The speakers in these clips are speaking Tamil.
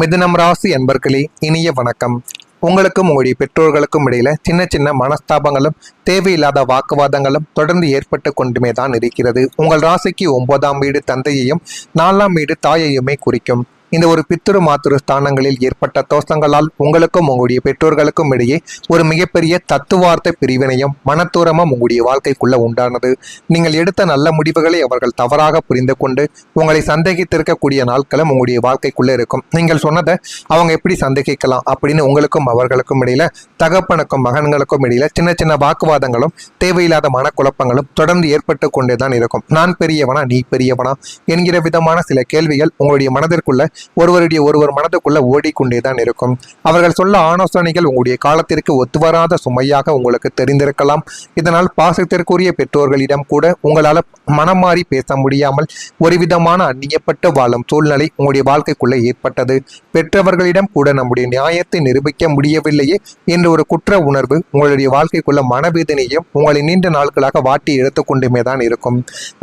மிதுனம் ராசி அன்பர்களே, இனிய வணக்கம். உங்களுக்கும் உங்களுடைய பெற்றோர்களுக்கும் இடையில சின்ன சின்ன மனஸ்தாபங்களும் தேவையில்லாத வாக்குவாதங்களும் தொடர்ந்து ஏற்பட்டு கொண்டுமே தான் இருக்கிறது. உங்கள் ராசிக்கு 9ஆம் வீடு தந்தையையும் 4ஆம் வீடு தாயையுமே குறிக்கும். இந்த ஒரு பித்திரு மாத்திரு ஸ்தானங்களில் ஏற்பட்ட தோஷங்களால் உங்களுக்கும் உங்களுடைய பெற்றோர்களுக்கும் இடையே ஒரு மிகப்பெரிய தத்துவார்த்த பிரிவினையும் மனத்தூரமும் உங்களுடைய வாழ்க்கைக்குள்ள உண்டானது. நீங்கள் எடுத்த நல்ல முடிவுகளை அவர்கள் தவறாக புரிந்து கொண்டு உங்களை சந்தேகித்திருக்கக்கூடிய நாட்களும் உங்களுடைய வாழ்க்கைக்குள்ள இருக்கும். நீங்கள் சொன்னதை அவங்க எப்படி சந்தேகிக்கலாம் அப்படின்னு உங்களுக்கும் அவர்களுக்கும் இடையில, தகப்பனுக்கும் மகன்களுக்கும் இடையில சின்ன சின்ன வாக்குவாதங்களும் தேவையில்லாத மனக்குழப்பங்களும் தொடர்ந்து ஏற்பட்டு கொண்டேதான் இருக்கும். நான் பெரியவனா நீ பெரியவனா என்கிற விதமான சில கேள்விகள் உங்களுடைய மனதிற்குள்ள ஒருவர் மனதுக்குள்ள ஓடிக்கொண்டேதான் இருக்கும். அவர்கள் சொல்ல ஆலோசனைகள் உங்களுடைய காலத்திற்கு ஒத்துவராத சுமையாக உங்களுக்கு தெரிந்திருக்கலாம். இதனால் பாசத்திற்குரிய பெற்றோர்களிடம் கூட உங்களால் மனம் மாறி பேச முடியாமல் ஒரு விதமான அந்நியப்பட்டு வாழும் சூழ்நிலை உங்களுடைய வாழ்க்கைக்குள்ள ஏற்பட்டது. பெற்றவர்களிடம் கூட நம்முடைய நியாயத்தை நிரூபிக்க முடியவில்லையே என்ற ஒரு குற்ற உணர்வு உங்களுடைய வாழ்க்கைக்குள்ள மனவேதனையும் உங்களை நீண்ட நாட்களாக வாட்டி எடுத்துக்கொண்டுமே தான் இருக்கும்.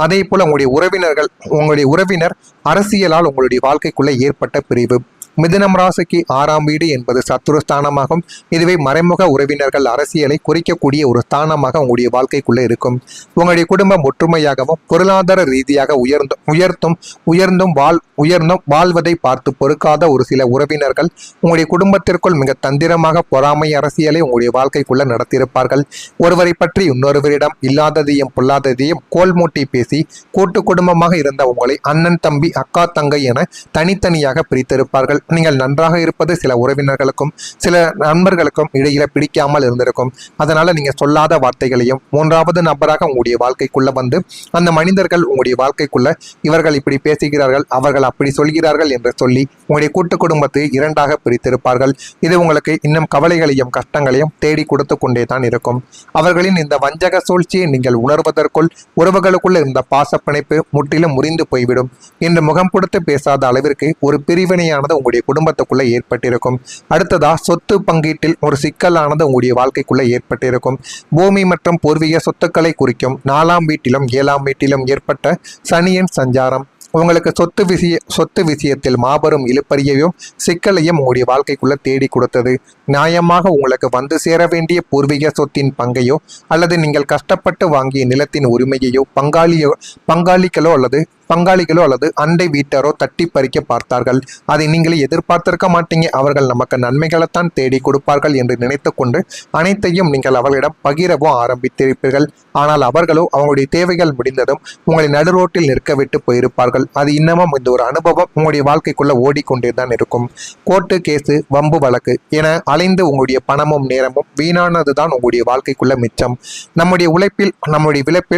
அதே போல உங்களுடைய உறவினர் அரசியலால் உங்களுடைய வாழ்க்கைக்குள்ள ஏற்பட்ட பிரிவு. மிதுனம் ராசிக்கு 6ஆம் வீடு என்பது சத்துரு ஸ்தானமாகும். இதுவே மறைமுக உறவினர்கள் அரசியலை குறிக்கக்கூடிய ஒரு ஸ்தானமாக உங்களுடைய வாழ்க்கைக்குள்ள இருக்கும். உங்களுடைய குடும்பம் ஒற்றுமையாகவும் பொருளாதார ரீதியாக உயர்ந்தும் வாழ்வதை பார்த்து பொறுக்காத ஒரு சில உறவினர்கள் உங்களுடைய குடும்பத்திற்குள் மிக தந்திரமாக பொறாமை அரசியலை உங்களுடைய வாழ்க்கைக்குள்ள நடத்தியிருப்பார்கள். ஒருவரை பற்றி இன்னொருவரிடம் இல்லாததையும் பொல்லாததையும் கோல் மூட்டி பேசி கூட்டு குடும்பமாக இருந்த உங்களை அண்ணன் தம்பி அக்கா தங்கை என தனித்தனியாக பிரித்திருப்பார்கள். நீங்கள் நன்றாக இருப்பது சில உறவினர்களுக்கும் சில நண்பர்களுக்கும் இடையில பிடிக்காமல் இருந்திருக்கும். அதனால நீங்க சொல்லாத வார்த்தைகளையும் 3வது நபராக உங்களுடைய வாழ்க்கைக்குள்ள வந்து அந்த மனிதர்கள் உங்களுடைய வாழ்க்கைக்குள்ள இவர்கள் இப்படி பேசுகிறார்கள், அவர்கள் அப்படி சொல்கிறார்கள் என்று சொல்லி உங்களுடைய கூட்டு குடும்பத்தை 2ஆக பிரித்திருப்பார்கள். இது உங்களுக்கு இன்னும் கவலைகளையும் கஷ்டங்களையும் தேடி கொடுத்து கொண்டே தான் இருக்கும். அவர்களின் இந்த வஞ்சக சூழ்ச்சியை நீங்கள் உணர்வதற்குள் உறவுகளுக்குள்ள இருந்த பாசப்பிணைப்பு முற்றிலும் முறிந்து போய்விடும். இன்று முகம் கொடுத்து பேசாத அளவிற்கு ஒரு பிரிவினையானது உங்களுடைய குடும்பத்துக்குள்ள ஏற்பட்டிருக்கும். அடுத்ததா சொத்து பங்கீட்டில் ஒரு சிக்கலானது உங்களுடைய வாழ்க்கைக்குள்ள ஏற்பட்டிருக்கும். பூமி மற்றும் பூர்வீக சொத்துக்களை குறிக்கும் 4ஆம் வீட்டிலும் 7ஆம் வீட்டிலும் ஏற்பட்ட சனியின் சஞ்சாரம் உங்களுக்கு சொத்து விஷயத்தில் மாபெரும் இழுப்பறியையும் சிக்கலையும் உங்களுடைய வாழ்க்கைக்குள்ள தேடி கொடுத்தது. நியாயமாக உங்களுக்கு வந்து சேர வேண்டிய பூர்வீக சொத்தின் பங்கையோ அல்லது நீங்கள் கஷ்டப்பட்டு வாங்கிய நிலத்தின் உரிமையையோ பங்காளிகளோ அல்லது அண்டை வீட்டாரோ தட்டி பறிக்க பார்த்தார்கள். அதை நீங்களே எதிர்பார்த்திருக்க மாட்டீங்க. அவர்கள் நமக்கு நன்மைகளைத்தான் தேடி கொடுப்பார்கள் என்று நினைத்து கொண்டு அனைத்தையும் நீங்கள் அவர்களிடம் பகிரவோ ஆரம்பித்திருப்பீர்கள். ஆனால் அவர்களோ அவங்களுடைய தேவைகள் முடிந்ததும் உங்களை நடுரோட்டில் நிற்க விட்டு போயிருப்பார்கள். அது இன்னமும் இந்த ஒரு அனுபவம் உங்களுடைய வாழ்க்கைக்குள்ள ஓடிக்கொண்டேதான் இருக்கும். கோர்ட்டு கேஸு வம்பு வழக்கு என அலைந்து உங்களுடைய பணமும் நேரமும் வீணானதுதான் உங்களுடைய வாழ்க்கைக்குள்ள மிச்சம். நம்முடைய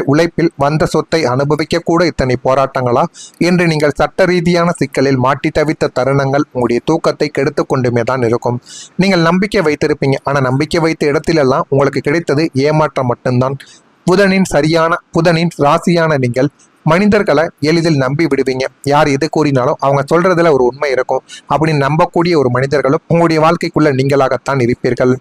உழைப்பில் வந்த சொத்தை அனுபவிக்க கூட இத்தனை போராட்டம் என்று நீங்கள் சட்ட ரீதியான சிக்கலில் மாட்டி தவித்த தருணங்கள் உங்களுடைய தூக்கத்தை கெடுத்து கொண்டுமே தான் இருக்கும். நீங்கள் நம்பிக்கை வைத்திருப்பீங்க. ஆனா நம்பிக்கை வைத்த இடத்திலெல்லாம் உங்களுக்கு கிடைத்தது ஏமாற்றம் மட்டும்தான். புதனின் ராசியான நீங்கள் மனிதர்களை எளிதில் நம்பி விடுவீங்க. யார் எது கூறினாலும் அவங்க சொல்றதுல ஒரு உண்மை இருக்கும் அப்படின்னு நம்பக்கூடிய ஒரு மனிதர்களும் உங்களுடைய வாழ்க்கைக்குள்ள நீங்களாகத்தான் இருப்பீர்கள்.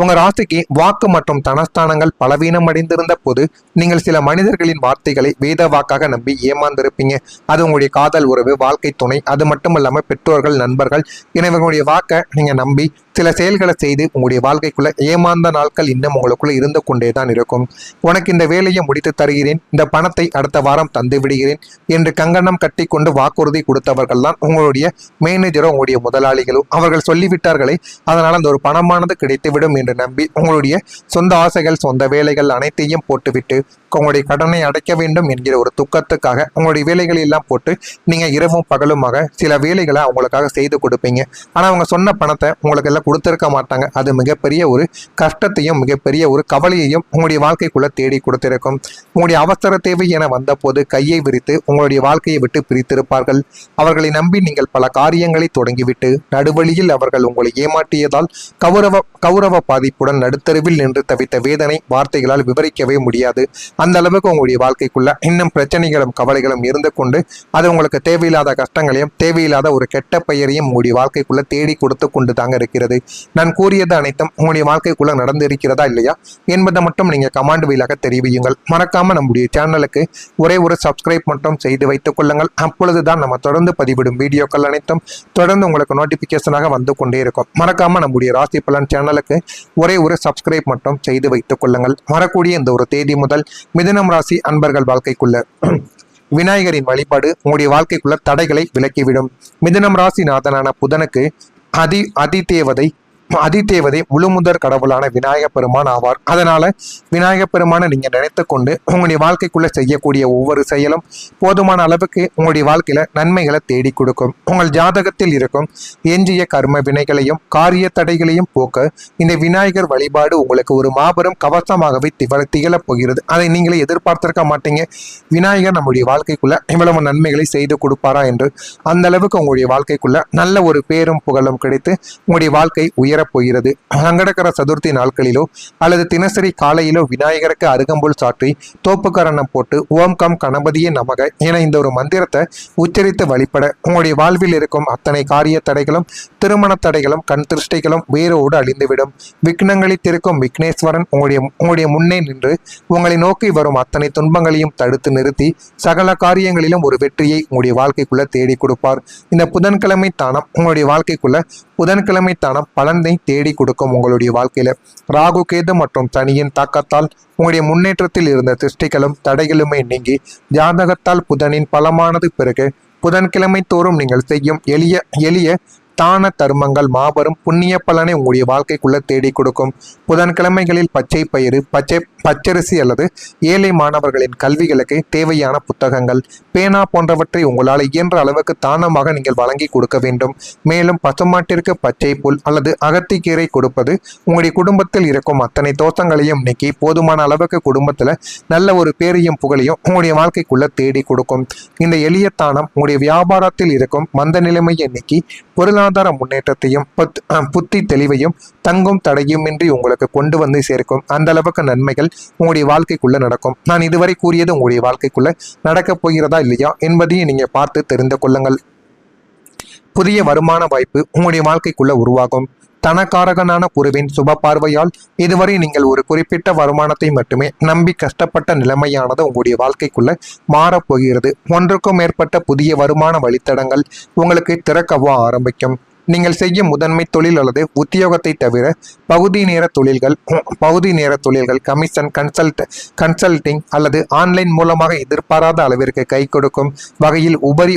உங்க ராசிக்கு வாக்கு மற்றும் தனஸ்தானங்கள் பலவீனம் அடைந்திருந்த போது நீங்கள் சில மனிதர்களின் வார்த்தைகளை வேத வாக்காக நம்பி ஏமாந்திருப்பீங்க. அது உங்களுடைய காதல் உறவு, வாழ்க்கை துணை, அது மட்டும் இல்லாம பெற்றோர்கள், நண்பர்கள் என இவங்களுடைய வாக்கை நீங்க நம்பி சில செயல்களை செய்து உங்களுடைய வாழ்க்கைக்குள்ள ஏமாந்த நாட்கள் இன்னும் உங்களுக்குள்ள இருந்து கொண்டேதான் இருக்கும். உனக்கு இந்த வேலையை முடித்து தருகிறேன், இந்த பணத்தை அடுத்த வாரம் தந்து விடுகிறேன் என்று கங்கணம் கட்டி கொண்டு வாக்குறுதி கொடுத்தவர்கள் தான் உங்களுடைய மேனேஜரோ உங்களுடைய முதலாளிகளோ. அவர்கள் சொல்லிவிட்டார்களே, அதனால் அந்த ஒரு பணமானது கிடைத்துவிடும் என்று நம்பி உங்களுடைய சொந்த ஆசைகள், சொந்த வேலைகள் அனைத்தையும் போட்டுவிட்டு உங்களுடைய கடனை அடைக்க வேண்டும் என்கிற ஒரு துக்கத்துக்காக உங்களுடைய வேலைகளை எல்லாம் போட்டு நீங்க இரவும் பகலுமாக சில வேலைகளை அவங்களுக்காக செய்து கொடுப்பீங்க. ஆனா அவங்க சொன்ன பணத்தை உங்களுக்கு எல்லாம் கொடுத்திருக்க மாட்டாங்க. அது மிகப்பெரிய ஒரு கஷ்டத்தையும் மிகப்பெரிய ஒரு கவலையையும் உங்களுடைய வாழ்க்கைக்குள்ள தேடி கொடுத்திருக்கும். உங்களுடைய அவசர தேவை என வந்த போது கையை விரித்து உங்களுடைய வாழ்க்கையை விட்டு பிரித்திருப்பார்கள். அவர்களை நம்பி நீங்கள் பல காரியங்களை தொடங்கிவிட்டு நடுவழியில் அவர்கள் உங்களை ஏமாற்றியதால் கௌரவ பாதிப்புடன் நடுத்தருவில் நின்று தவித்த வேதனை வார்த்தைகளால் விவரிக்கவே முடியாது. அந்த அளவுக்கு உங்களுடைய வாழ்க்கைக்குள்ள இன்னும் பிரச்சனைகளும் கவலைகளும் இருந்து கொண்டு அது உங்களுக்கு தேவையில்லாத கஷ்டங்களையும் தேவையில்லாத ஒரு கெட்ட பெயரையும் உங்களுடைய வாழ்க்கைக்குள்ள தேடி கொடுத்து கொண்டு தாங்க இருக்கிறது. இருக்கிறது. நான் கூறியது அனைத்தும் உங்களுடைய வாழ்க்கைக்குள்ள நடந்து இருக்கிறதா இல்லையா என்பதை மட்டும் நீங்க கமெண்ட் வாயிலாக தெரிவியுங்கள். மறக்காம நம்முடைய சேனலுக்கு ஒரே ஒரு சப்ஸ்கிரைப் மட்டும் செய்து வைத்துக் கொள்ளுங்கள். அப்பொழுதுதான் நம்ம தொடர்ந்து பதிவிடும் வீடியோக்கள் அனைத்தும் தொடர்ந்து உங்களுக்கு நோட்டிபிகேஷனாக வந்து கொண்டே இருக்கும். மறக்காம நம்முடைய ராசி பலன் சேனலுக்கு ஒரே ஒரு சப்ஸ்கிரைப் மட்டும் செய்து வைத்துக் கொள்ளுங்கள். வரக்கூடிய இந்த ஒரு தேதி முதல் மிதுனம் ராசி அன்பர்கள் வாழ்க்கைக்குள்ள விநாயகரின் வழிபாடு உங்களுடைய வாழ்க்கைக்குள்ள தடைகளை விலக்கிவிடும். மிதுனம் ராசி நாதனான புதனுக்கு அதிதேவதை முழுமுதற் கடவுளான விநாயக பெருமான் ஆவார். அதனால விநாயக பெருமானை நீங்க நினைத்து கொண்டு உங்களுடைய வாழ்க்கைக்குள்ள செய்யக்கூடிய ஒவ்வொரு செயலும் போதுமான அளவுக்கு உங்களுடைய வாழ்க்கையில நன்மைகளை தேடி கொடுக்கும். உங்கள் ஜாதகத்தில் இருக்கும் எஞ்சிய கர்ம வினைகளையும் காரிய தடைகளையும் போக்க இந்த விநாயகர் வழிபாடு உங்களுக்கு ஒரு மாபெரும் கவசமாகவே திகழப் போகிறது. அதை நீங்களே எதிர்பார்த்திருக்க மாட்டீங்க. விநாயகர் நம்முடைய வாழ்க்கைக்குள்ள இவ்வளவு நன்மைகளை செய்து கொடுப்பாரா என்று. அந்த அளவுக்கு உங்களுடைய வாழ்க்கைக்குள்ள நல்ல ஒரு பேரும் புகழும் கிடைத்து உங்களுடைய வாழ்க்கை உயர போகிறது. சங்கடகர சதுர்த்தி நாட்களிலோ அல்லது தினசரி காலையிலோ விநாயகருக்கு அருகம்புல் சாற்றி தோப்புக்கரணம் போட்டு ஓம் கம் கணபதியே நமக என இந்த ஒரு மந்திரத்தை உச்சரித்து வழிபட உங்களுடைய வாழ்வில் இருக்கும் அத்தனை காரிய தடைகளும் திருமண தடைகளும் கண் திருஷ்டிகளும் வேரோடு அழிந்துவிடும். விக்னங்களை திருக்கும் விக்னேஸ்வரன் உங்களுடைய முன்னே நின்று உங்களை நோக்கி வரும் அத்தனை துன்பங்களையும் தடுத்து நிறுத்தி சகல காரியங்களிலும் ஒரு வெற்றியை உங்களுடைய வாழ்க்கைக்குள்ள தேடி கொடுப்பார். இந்த புதன்கிழமை தானம் உங்களுடைய வாழ்க்கைக்குள்ள புதன்கிழமை தானம் பலனை தேடி கொடுக்கும். உங்களுடைய வாழ்க்கையில ராகு கேது மற்றும் சனியின் தாக்கத்தால் உங்களுடைய முன்னேற்றத்தில் இருந்த திருஷ்டிகளும் தடைகளுமே நீங்கி ஜாதகத்தால் புதனின் பலமானது பிறகு புதன்கிழமை தோறும் நீங்கள் செய்யும் எளிய தான தர்மங்கள் மாபெரும் புண்ணிய பலனை உங்களுடைய வாழ்க்கைக்குள்ள தேடி கொடுக்கும். புதன்கிழமைகளில் பச்சை பயிறு பச்சரிசி அல்லது ஏழை மாணவர்களின் கல்விகளுக்கு தேவையான புத்தகங்கள் பேனா போன்றவற்றை உங்களால் இயன்ற அளவுக்கு தானமாக நீங்கள் வழங்கி கொடுக்க வேண்டும். மேலும் பசுமாட்டிற்கு பச்சை புல் அல்லது அகத்திக்கீரை கொடுப்பது உங்களுடைய குடும்பத்தில் இருக்கும் அத்தனை தோஷங்களையும் நீக்கி போதுமான அளவுக்கு குடும்பத்துல நல்ல ஒரு பேரையும் புகழையும் உங்களுடைய வாழ்க்கைக்குள்ள தேடி கொடுக்கும். இந்த எளிய தானம் உங்களுடைய வியாபாரத்தில் இருக்கும் மந்த நிலைமையை நீக்கி பொருளாதார முன்னேற்றத்தையும் புத்தி தெளிவையும் தங்கும் தடையுமின்றி உங்களுக்கு கொண்டு வந்து சேர்க்கும். அந்த அளவுக்கு நன்மைகள் உங்களுடைய வாழ்க்கைக்குள்ள நடக்கும். நான் இதுவரை கூறியது உங்களுடைய வாழ்க்கைக்குள்ள நடக்கப் போகிறதா இல்லையா என்பதையும் நீங்க பார்த்து தெரிந்து கொள்ளுங்கள். புதிய வருமான வாய்ப்பு உங்களுடைய வாழ்க்கைக்குள்ள உருவாகும். தனக்காரகனான குருவின் சுப பார்வையால் இதுவரை நீங்கள் ஒரு குறிப்பிட்ட வருமானத்தை மட்டுமே நம்பி கஷ்டப்பட்ட நிலைமையானது உங்களுடைய வாழ்க்கைக்குள்ள மாறப்போகிறது. ஒன்றுக்கும் மேற்பட்ட புதிய வருமான வழித்தடங்கள் உங்களுக்கு திறக்கவோ ஆரம்பிக்கும். நீங்கள் செய்யும் முதன்மை தொழில் அல்லது உத்தியோகத்தை தவிர பகுதி நேர தொழில்கள் கமிஷன் கன்சல்டிங் அல்லது ஆன்லைன் மூலமாக எதிர்பாராத அளவிற்கு கை கொடுக்கும் வகையில் உபரி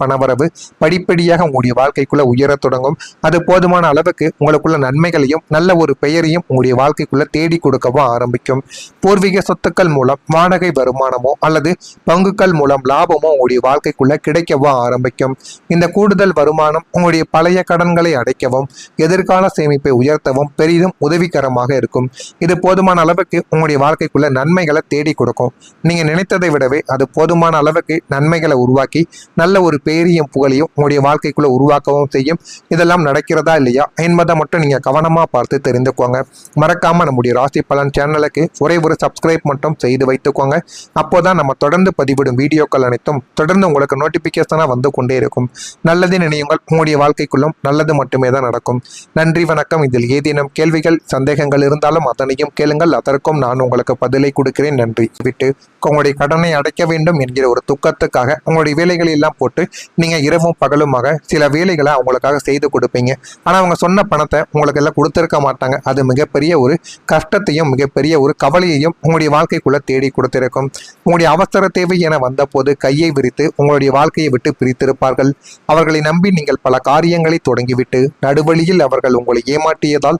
பணவரவு படிப்படியாக உங்களுடைய வாழ்க்கைக்குள்ள உயரத் தொடங்கும். அது போதுமான அளவுக்கு உங்களுக்குள்ள நன்மைகளையும் நல்ல ஒரு பெயரையும் உங்களுடைய வாழ்க்கைக்குள்ள தேடி கொடுக்கவோ ஆரம்பிக்கும். பூர்வீக சொத்துக்கள் மூலம் வாடகை வருமானமோ அல்லது பங்குகள் மூலம் லாபமோ உங்களுடைய வாழ்க்கைக்குள்ள கிடைக்கவோ ஆரம்பிக்கும். இந்த கூடுதல் வருமானம் உங்களுடைய பழைய கடன்களை அடைக்கவும் எதிர்கால சேமிப்பை உயர்த்தவும் பெரிதும் உதவிகரமாக இருக்கும். இது போதுமான அளவுக்கு உங்களுடைய வாழ்க்கைக்குள்ள நன்மைகளை தேடி கொடுக்கும். நீங்க நினைத்ததை விடவே அது போதுமான அளவுக்கு நன்மைகளை உருவாக்கி நல்ல ஒரு பேரையும் புகழையும் உங்களுடைய வாழ்க்கைக்குள்ள உருவாக்கவும் செய்யும். இதெல்லாம் நடக்கிறதா இல்லையா என்பதை மட்டும் நீங்க கவனமா பார்த்து தெரிந்துக்கோங்க. மறக்காம நம்முடைய ராசி பலன் சேனலுக்கு ஒரே ஒரு சப்ஸ்கிரைப் மட்டும் செய்து வைத்துக்கோங்க. அப்போதான் நம்ம தொடர்ந்து பதிவிடும் வீடியோக்கள் அனைத்தும் தொடர்ந்து உங்களுக்கு நோட்டிபிகேஷனா வந்து கொண்டே இருக்கும். நல்லதே நினையுங்கள். உங்களுடைய வாழ்க்கைக்குள்ளும் நல்லது மட்டுமே தான் நடக்கும். நன்றி, வணக்கம். இதில் ஏதேனும் கேள்விகள் சந்தேகங்கள் இருந்தாலும் அதனையும் கேளுங்கள். அதற்கும் நான் உங்களுக்கு பதிலை கொடுக்கிறேன். நன்றி. விட்டு உங்களுடைய கடனை அடைக்க வேண்டும் என்கிற ஒரு துக்கத்துக்காக உங்களுடைய வேலைகளை எல்லாம் போட்டு நீங்க இரவும் பகலுமாக சில வேலைகளை அவங்களுக்காக செய்து கொடுப்பீங்க. ஆனா அவங்க சொன்ன பணத்தை உங்களுக்கு எல்லாம் கொடுத்திருக்க மாட்டாங்க. அது மிகப்பெரிய ஒரு கஷ்டத்தையும் மிகப்பெரிய ஒரு கவலையையும் உங்களுடைய வாழ்க்கைக்குள்ள தேடி கொடுத்திருக்கும். உங்களுடைய அவசர தேவை என வந்த போது கையை விரித்து உங்களுடைய வாழ்க்கையை விட்டு பிரித்திருப்பார்கள். அவர்களை நம்பி நீங்கள் பல காரியங்களை தொடங்கிவிட்டு நடுவழியில் அவர்கள் உங்களை ஏமாற்றியதால்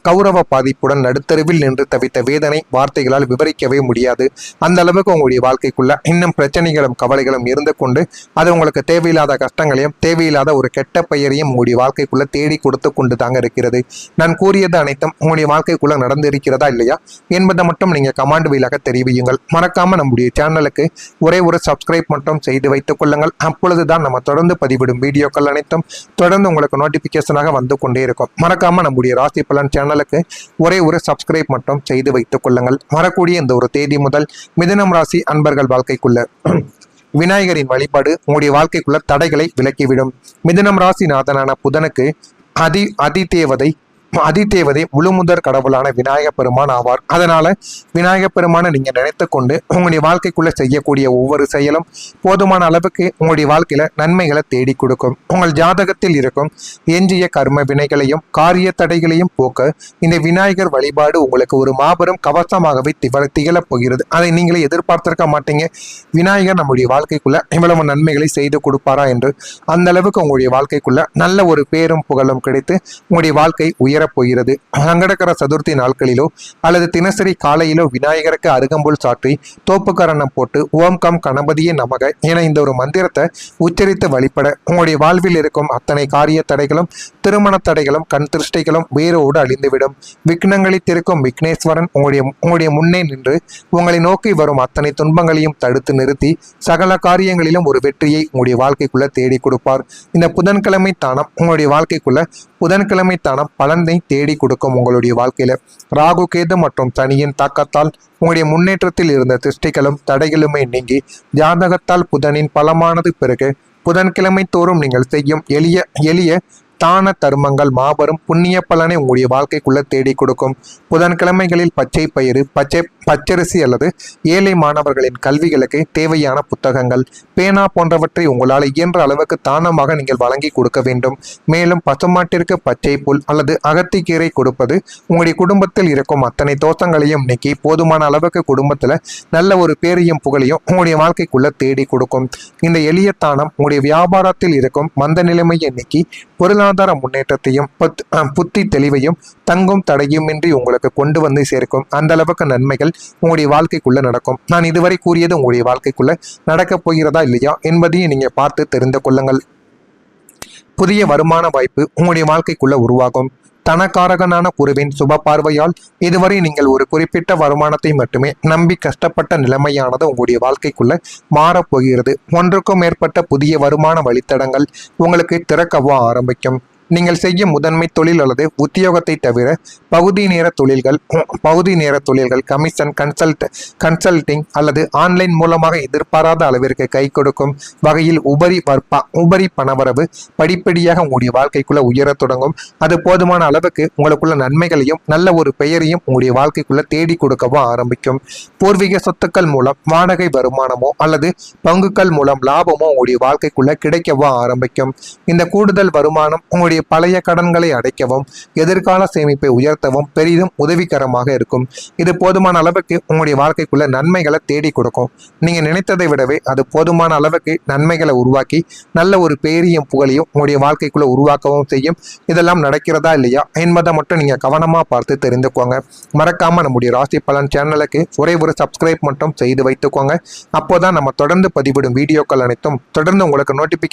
கௌரவ பாதிப்புடன் நடுத்தருவில் நின்று தவித்த வேதனை வார்த்தைகளால் விவரிக்கவே முடியாது. அந்த அளவுக்கு உங்களுடைய வாழ்க்கைக்குள்ள இன்னும் பிரச்சனைகளும் கவலைகளும் இருந்து கொண்டு அது உங்களுக்கு தேவையில்லாத கஷ்டங்களையும் தேவையில்லாத ஒரு கெட்ட பெயரையும் உங்களுடைய வாழ்க்கைக்குள்ள தேடி கொடுத்து கொண்டு தாங்க இருக்கிறது. நான் கூறியது அனைத்தும் உங்களுடைய வாழ்க்கைக்குள்ள நடந்து இருக்கிறதா இல்லையா என்பதை மட்டும் நீங்க கமெண்ட் வாயிலாக தெரிவியுங்கள். மறக்காம நம்முடைய சேனலுக்கு ஒரே ஒரு சப்ஸ்கிரைப் மட்டும் செய்து வைத்துக் கொள்ளுங்கள். அப்பொழுதுதான் நம்ம தொடர்ந்து பதிவிடும் வீடியோக்கள் அனைத்தும் தொடர்ந்து உங்களுக்கு நோட்டிபிகேஷனாக வந்து கொண்டே இருக்கும். மறக்காம நம்முடைய ராசி பலன் சேனலுக்கு ஒரே ஒரு சப்ஸ்கிரைப் மட்டும் செய்து வைத்துக் கொள்ளுங்கள். வரக்கூடிய இந்த ஒரு தேதி முதல் மிதுனம் ராசி அன்பர்கள் வாழ்க்கைக்குள்ள விநாயகரின் வழிபாடு உங்களுடைய வாழ்க்கைக்குள்ள தடைகளை விலக்கிவிடும். மிதுனம் ராசி நாதனான புதனுக்கு அதிதேவதை முழுமுதற் கடவுளான விநாயக பெருமான் ஆவார். அதனால விநாயக பெருமானை நீங்க நினைத்து கொண்டு உங்களுடைய வாழ்க்கைக்குள்ள செய்யக்கூடிய ஒவ்வொரு செயலும் போதுமான அளவுக்கு உங்களுடைய வாழ்க்கையில நன்மைகளை தேடி கொடுக்கும். உங்கள் ஜாதகத்தில் இருக்கும் எஞ்சிய கர்ம வினைகளையும் காரிய தடைகளையும் போக்க இந்த விநாயகர் வழிபாடு உங்களுக்கு ஒரு மாபெரும் கவசமாகவே திகழப் போகிறது. அதை நீங்களே எதிர்பார்த்திருக்க மாட்டீங்க. விநாயகர் நம்முடைய வாழ்க்கைக்குள்ள இவ்வளவு நன்மைகளை செய்து கொடுப்பாரா என்று. அந்த அளவுக்கு உங்களுடைய வாழ்க்கைக்குள்ள நல்ல ஒரு பேரும் புகழும் கிடைத்து உங்களுடைய வாழ்க்கை போகிறது. சங்கடகர சதுர்த்தி நாட்களிலோ அல்லது தினசரி காலையிலோ விநாயகருக்கு அருகம்புல் சாற்றி தோப்புக்கரணம் போட்டு ஓம் கம் கணபதியே நமக என இந்த ஒரு மந்திரத்தை உச்சரித்து வழிபட உங்களுடைய வாழ்வில் இருக்கும் அத்தனை காரிய தடைகளும் திருமண தடைகளும் கண் திருஷ்டைகளும் வேரோடு அழிந்துவிடும். விக்னங்களை திறக்கும் விக்னேஸ்வரன் உங்களுடைய முன்னே நின்று உங்களை நோக்கி வரும் அத்தனை துன்பங்களையும் தடுத்து நிறுத்தி சகல காரியங்களிலும் ஒரு வெற்றியை உங்களுடைய வாழ்க்கைக்குள்ள தேடி கொடுப்பார். இந்த புதன்கிழமை தானம் உங்களுடைய வாழ்க்கைக்குள்ள புதன்கிழமை தானம் பலனை தேடி கொடுக்கும். உங்களுடைய வாழ்க்கையில ராகு கேது மற்றும் சனியின் தாக்கத்தால் உங்களுடைய முன்னேற்றத்தில் இருந்த திருஷ்டிகளும் தடைகளுமே நீங்கி ஜாதகத்தால் புதனின் பலமானது பிறகு புதன்கிழமை தோறும் நீங்கள் செய்யும் எளிய தான தர்மங்கள் மாபெரும் புண்ணிய பலனை உங்களுடைய வாழ்க்கைக்குள்ள தேடி கொடுக்கும். புதன்கிழமைகளில் பச்சை பயிறு பச்சரிசி அல்லது ஏழை மாணவர்களின் கல்விகளுக்கு தேவையான புத்தகங்கள் பேனா போன்றவற்றை உங்களால் இயன்ற அளவுக்கு தானமாக நீங்கள் வழங்கி கொடுக்க வேண்டும். மேலும் பசுமாட்டிற்கு பச்சை புல் அல்லது அகத்திக்கீரை கொடுப்பது உங்களுடைய குடும்பத்தில் இருக்கும் அத்தனை தோஷங்களையும் நீக்கி போதுமான அளவுக்கு குடும்பத்துல நல்ல ஒரு பேரையும் புகழையும் உங்களுடைய வாழ்க்கைக்குள்ள தேடி கொடுக்கும். இந்த எளிய தானம் உங்களுடைய வியாபாரத்தில் இருக்கும் மந்த நிலைமையை நீக்கி பொருளாதார முன்னேற்றத்தையும் புத்தி தெளிவையும் தங்கும் தடையுமின்றி உங்களுக்கு கொண்டு வந்து சேர்க்கும். அந்த அளவுக்கு நன்மைகள் உங்களுடைய வாழ்க்கைக்குள்ள நடக்கும். நான் இதுவரை கூறியது உங்களுடைய வாழ்க்கைக்குள்ள நடக்கப் போகிறதா இல்லையா என்பதையும் நீங்க பார்த்து தெரிந்து கொள்ளுங்கள். புதிய வருமான வாய்ப்பு உங்களுடைய வாழ்க்கைக்குள்ள உருவாகும். தனக்காரகனான குருவின் சுப பார்வையால் இதுவரை நீங்கள் ஒரு குறிப்பிட்ட வருமானத்தை மட்டுமே நம்பி கஷ்டப்பட்ட நிலைமையானது உங்களுடைய வாழ்க்கைக்குள்ள மாறப்போகிறது. ஒன்றுக்கும் மேற்பட்ட புதிய வருமான வழித்தடங்கள் உங்களுக்கு திறக்கவோ ஆரம்பிக்கும். நீங்கள் செய்யும் முதன்மை தொழில் அல்லது உத்தியோகத்தை தவிர பகுதி நேர தொழில்கள் கமிஷன் கன்சல்டிங் அல்லது ஆன்லைன் மூலமாக எதிர்பாராத அளவிற்கு கை கொடுக்கும் வகையில் உபரி பணவரவு படிப்படியாக உங்களுடைய வாழ்க்கைக்குள்ள உயரத் தொடங்கும். அது போதுமான அளவுக்கு உங்களுக்குள்ள நன்மைகளையும் நல்ல ஒரு பெயரையும் உங்களுடைய வாழ்க்கைக்குள்ள தேடி கொடுக்கவோ ஆரம்பிக்கும். பூர்வீக சொத்துக்கள் மூலம் வாடகை வருமானமோ அல்லது பங்குகள் மூலம் லாபமோ உங்களுடைய வாழ்க்கைக்குள்ள கிடைக்கவோ ஆரம்பிக்கும். இந்த கூடுதல் வருமானம் உங்களுடைய பழைய கடன்களை அடைக்கவும் எதிர்கால சேமிப்பை உயர்த்தவும் பெரிதும் உதவிகரமாக இருக்கும். இது போதுமான அளவுக்கு உங்களுடைய வாழ்க்கைக்குள்ள நன்மைகளை தேடி கொடுக்கும். நீங்க நினைத்ததை விடவே அது போதுமான அளவுக்கு நன்மைகளை உருவாக்கி நல்ல ஒரு பேரையும் புகழையும் உங்களுடைய வாழ்க்கைக்குள்ள உருவாக்கவும் செய்யும். இதெல்லாம் நடக்கிறதா இல்லையா என்பதை மட்டும் நீங்க கவனமா பார்த்து தெரிந்துக்கோங்க. மறக்காம நம்முடைய ராசி பலன் சேனலுக்கு ஒரே ஒரு சப்ஸ்கிரைப் மட்டும் செய்து வைத்துக்கோங்க. அப்போதான் நம்ம தொடர்ந்து பதிவிடும் வீடியோக்கள் அனைத்தும் தொடர்ந்து உங்களுக்கு நோட்டிபிகேஷன்